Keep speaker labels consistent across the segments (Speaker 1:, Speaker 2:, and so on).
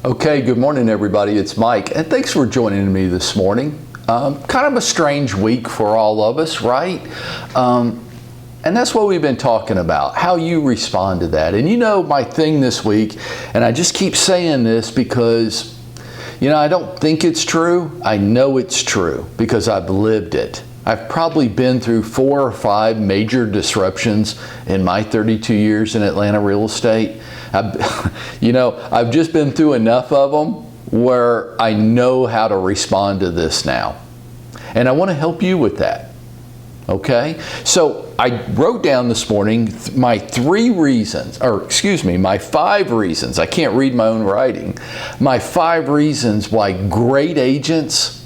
Speaker 1: Okay, good morning everybody. It's Mike, and thanks for joining me this morning. Kind of a strange week for all of us, right? And that's what we've been talking about, how you respond to that. And you know my thing this week, and I just keep saying this because, I don't think it's true. I know it's true because I've lived it. I've probably been through 4 or 5 major disruptions in my 32 years in Atlanta real estate. I've just been through enough of them where I know how to respond to this now. And I want to help you with that. Okay? So I wrote down this morning my 5 reasons. I can't read my own writing. My 5 reasons why great agents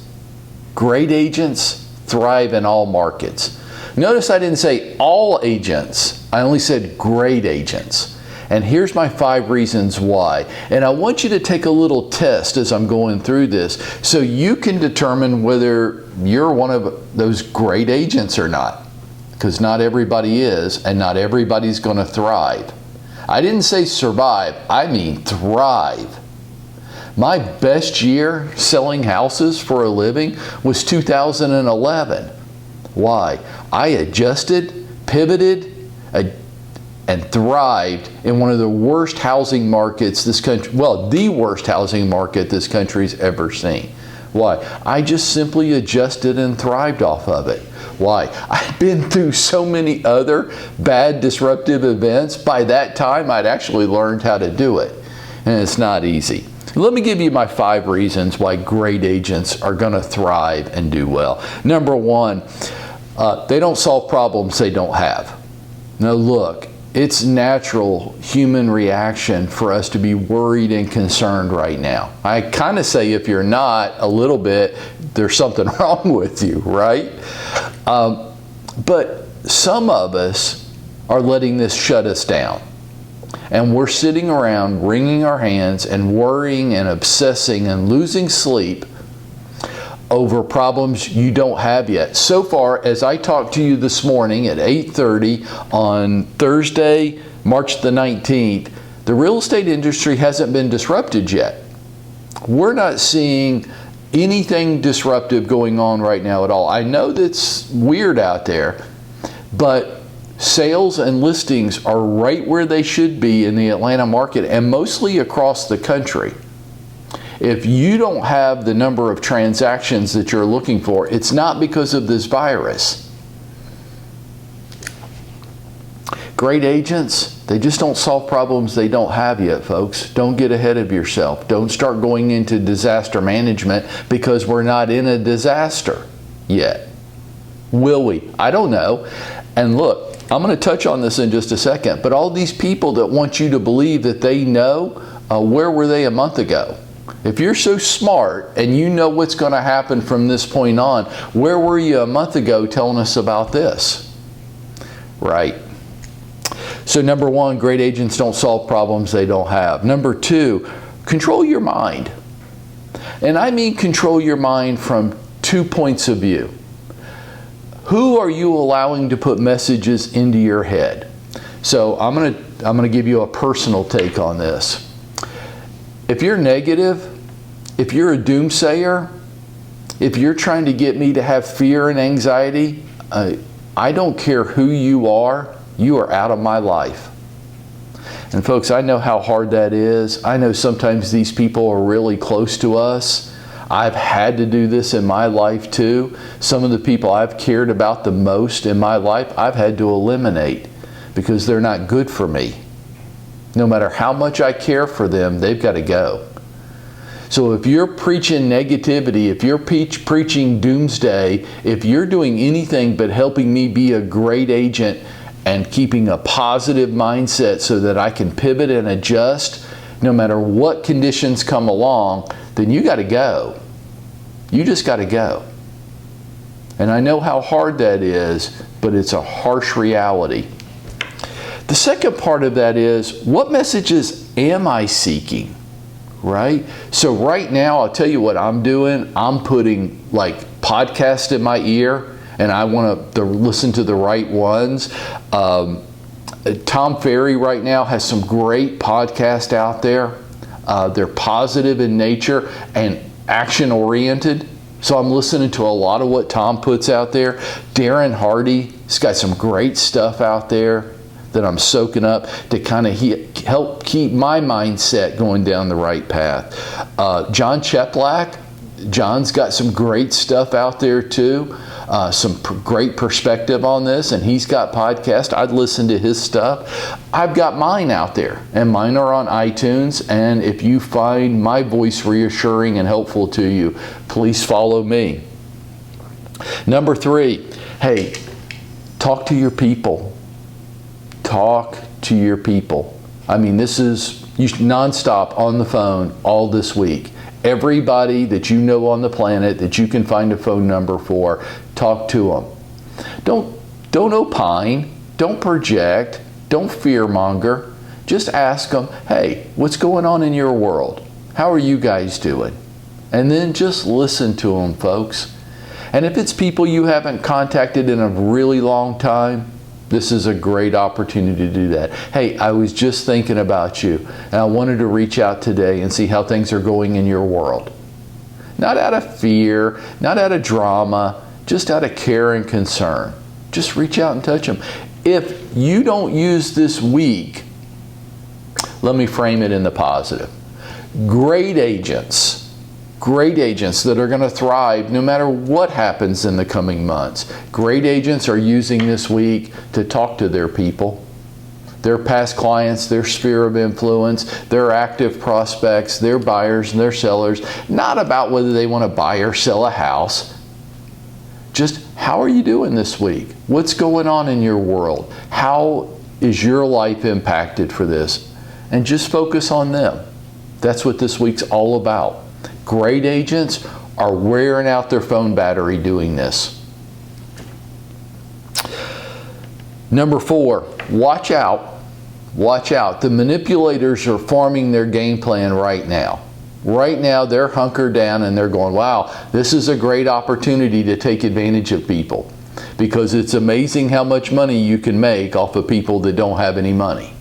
Speaker 1: thrive in all markets. Notice I didn't say all agents. I only said great agents. And here's my 5 reasons why. And I want you to take a little test as I'm going through this so you can determine whether you're one of those great agents or not. Because not everybody is, and not everybody's going to thrive. I didn't say survive, I mean thrive. My best year selling houses for a living was 2011. Why? I adjusted, pivoted, and thrived in one of the worst housing markets this country, the worst housing market this country's ever seen. Why? I just simply adjusted and thrived off of it. Why? I'd been through so many other bad disruptive events. By that time, I'd actually learned how to do it. And it's not easy. Let me give you my 5 reasons why great agents are going to thrive and do well. Number 1, they don't solve problems they don't have. Now look, it's natural human reaction for us to be worried and concerned right now. I kind of say if you're not a little bit, there's something wrong with you, right? But some of us are letting this shut us down. And we're sitting around wringing our hands and worrying and obsessing and losing sleep over problems you don't have yet. So far, as I talked to you this morning at 8:30 on Thursday, March the 19th, the real estate industry hasn't been disrupted yet. We're not seeing anything disruptive going on right now at all. I know that's weird out there, but sales and listings are right where they should be in the Atlanta market and mostly across the country. If you don't have the number of transactions that you're looking for, it's not because of this virus. Great agents, they just don't solve problems they don't have yet, folks. Don't get ahead of yourself. Don't start going into disaster management because we're not in a disaster yet. Will we? I don't know. And look, I'm going to touch on this in just a second, but all these people that want you to believe that they know, where were they a month ago? If you're so smart and you know what's going to happen from this point on, where were you a month ago telling us about this? Right. So number 1, great agents don't solve problems they don't have. Number 2, control your mind. And I mean control your mind from 2 points of view. Who are you allowing to put messages into your head? So I'm going to give you a personal take on this. If you're negative, if you're a doomsayer, if you're trying to get me to have fear and anxiety, I don't care who you are out of my life. And folks, I know how hard that is. I know sometimes these people are really close to us. I've had to do this in my life too. Some of the people I've cared about the most in my life, I've had to eliminate because they're not good for me. No matter how much I care for them, they've got to go. So if you're preaching negativity, if you're preaching doomsday, if you're doing anything but helping me be a great agent and keeping a positive mindset so that I can pivot and adjust no matter what conditions come along, then you got to go. You just got to go. And I know how hard that is, but it's a harsh reality. The second part of that is, what messages am I seeking? Right? So right now, I'll tell you what I'm doing. I'm putting like podcasts in my ear, and I want to listen to the right ones. Tom Ferry right now has some great podcasts out there. They're positive in nature and action oriented. So I'm listening to a lot of what Tom puts out there. Darren Hardy's got some great stuff out there that I'm soaking up to kind of help keep my mindset going down the right path. John Cheplack, John's got some great stuff out there too. Some great perspective on this, and he's got podcasts. I'd listen to his stuff. I've got mine out there, and mine are on iTunes, and if you find my voice reassuring and helpful to you, please follow me. Number 3, hey, talk to your people. Talk to your people. I mean, this is nonstop on the phone all this week. Everybody that you know on the planet that you can find a phone number for, talk to them. Don't opine, don't project, don't fearmonger. Just ask them, hey, what's going on in your world? How are you guys doing? And then just listen to them, folks. And if it's people you haven't contacted in a really long time, this is a great opportunity to do that. Hey, I was just thinking about you, and I wanted to reach out today and see how things are going in your world. Not out of fear, not out of drama, just out of care and concern. Just reach out and touch them. If you don't use this week, let me frame it in the positive. Great agents that are going to thrive no matter what happens in the coming months. Great agents are using this week to talk to their people, their past clients, their sphere of influence, their active prospects, their buyers and their sellers. Not about whether they want to buy or sell a house. Just how are you doing this week? What's going on in your world? How is your life impacted for this? And just focus on them. That's what this week's all about. Great agents are wearing out their phone battery doing this. Number 4, watch out. Watch out. The manipulators are forming their game plan right now. Right now, they're hunkered down and they're going, wow, this is a great opportunity to take advantage of people, because it's amazing how much money you can make off of people that don't have any money.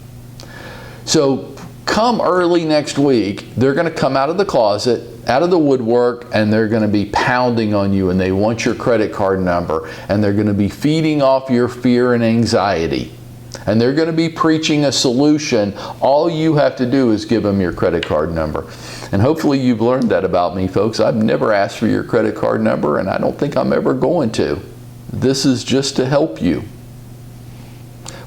Speaker 1: So come early next week, they're going to come out of the closet, out of the woodwork, and they're going to be pounding on you, and they want your credit card number, and they're going to be feeding off your fear and anxiety, and they're going to be preaching a solution. All you have to do is give them your credit card number. And hopefully you've learned that about me, folks. I've never asked for your credit card number, and I don't think I'm ever going to. This is just to help you.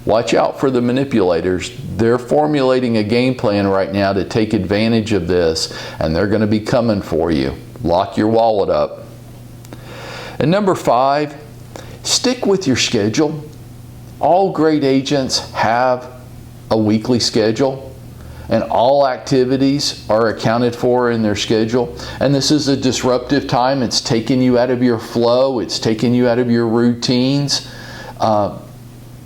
Speaker 1: Watch out for the manipulators. They're formulating a game plan right now to take advantage of this, and they're going to be coming for you. Lock your wallet up. And number 5, stick with your schedule. All great agents have a weekly schedule, and all activities are accounted for in their schedule. And this is a disruptive time. It's taking you out of your flow. It's taking you out of your routines.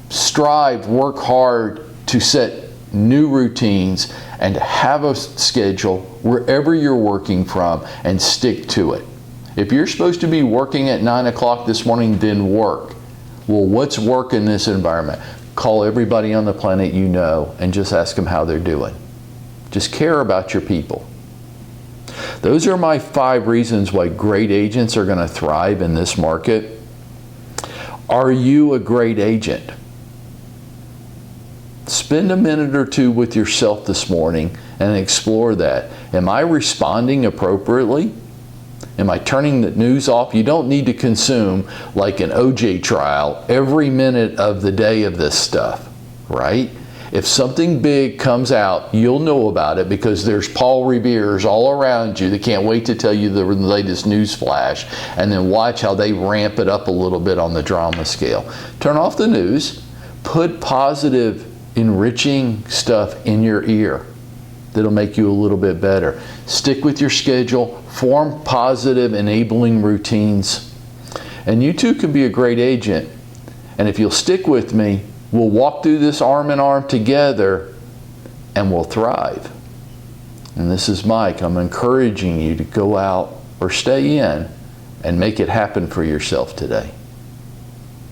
Speaker 1: Strive, work hard to set new routines and have a schedule wherever you're working from, and stick to it. If you're supposed to be working at 9 o'clock this morning, then work. Well, what's work in this environment? Call everybody on the planet you know and just ask them how they're doing. Just care about your people. Those are my 5 reasons why great agents are going to thrive in this market. Are you a great agent? Spend a minute or 2 with yourself this morning and explore that. Am I responding appropriately? Am I turning the news off? You don't need to consume like an OJ trial every minute of the day of this stuff, right? If something big comes out, you'll know about it because there's Paul Revere's all around you that can't wait to tell you the latest news flash, and then watch how they ramp it up a little bit on the drama scale. Turn off the news. Put positive, enriching stuff in your ear that'll make you a little bit better. Stick with your schedule. Form positive, enabling routines. And you too can be a great agent. And if you'll stick with me, we'll walk through this arm in arm together and we'll thrive. And this is Mike. I'm encouraging you to go out or stay in and make it happen for yourself today.